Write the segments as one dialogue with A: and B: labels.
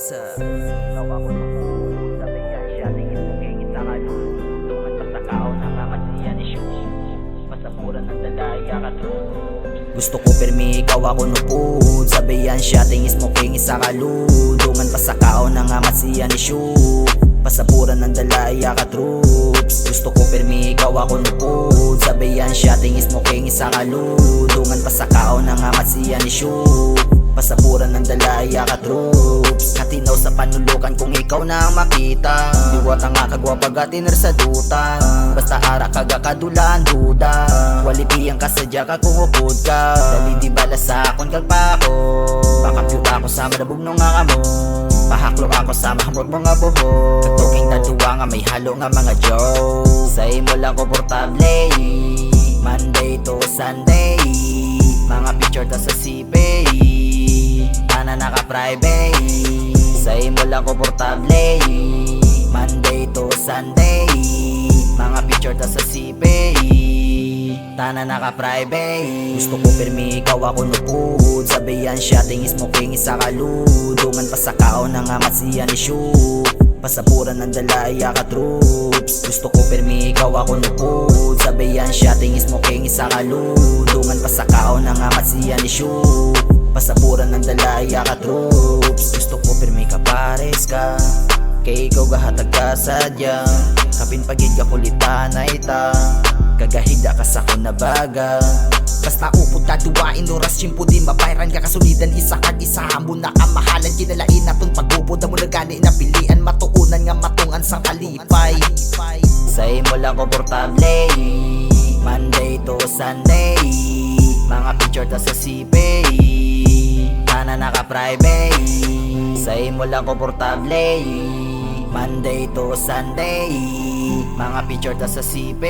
A: sa ikaw ako nung sabayan siya tingin mo kay kita kalulungan pa sa kaon ang amat siya ni Shu pasapuran ng dalaya ka true. Gusto ko permi ikaw ako nupud sabayan siya tingis mo kay isa kalulungan pa sa kaon ang amat siya ni Shu pasapuran ng dalaya ka troops. Gusto ko permi ikaw ako nupud sabayan siya tingis mo kay isa kalulungan pa sa kaon ang amat siya ni Shu pasapuran ng dalaya ka troops. Katinaw sa panulukan kung ikaw na ang makita diwata nga kagwapag atiner sa duta basta ara kaga kadulan duda walipiyang kasadya ka kung upod ka dali di bala sa akon kag pako pakapyut ako sa madabog nga kamo pahaklo ako sa mahamot mga buhok katuking natuwa nga may halo nga mga jokes sa imo lang komportable Monday to Sunday mga picture ta sa CP ana naka-private sa imo lang komportable Monday to Sunday mga picture ta sa CP tana naka-private. Gusto ko permi ikaw ako nupud sabayan siya tingis mo king isa kaludungan pa sa kaon ng amat siya ni Shu pasapuran ng dalaya ka troops. Gusto ko permi ikaw ako nupud sabayan siya tingis mo king isa kaludungan pa sa kaon ng amat siya ni Shu pasapuran ng dalaya ka troops. Gusto ko permi ka pares ka kay ikaw gahatag ka sadya kapin pagid ka kulitan na ita kagahida ka sa ko na baga basta upod ka duwain oras simpo din mabayran ka kasulidan isa kag isa mo na kamahalan kinalain naton pagupod na mo nagani na pilian matuunan nga matungan sang kalipay sa imo lang komportable Monday to Sunday mga picture ta sa CP ana naka-private sa imo lang komportable Monday to Sunday mga picture ta sa CP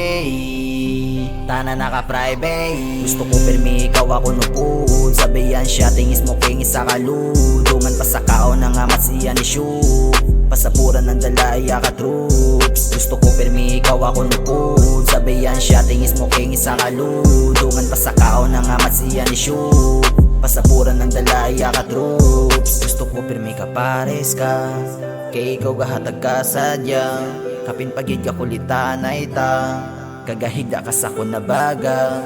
A: tana naka-private. Gusto ko permi ikaw ako nupud sabayan siya tingis mo king isa kaludungan pa sa kaon ng amat siya ni Shu pasapuran ng dalaya ka troops. Gusto ko permi ikaw ako nupud sabayan siya tingis mo king isa kaludungan pa sa kaon ng amat siya ni Shu pasapuran ng dalaya ka troops. Gusto ko permi ka pares ka kay ikaw gahatag ka sadya kapin pagid ka kulitan na ita kagahida ka sa ko na baga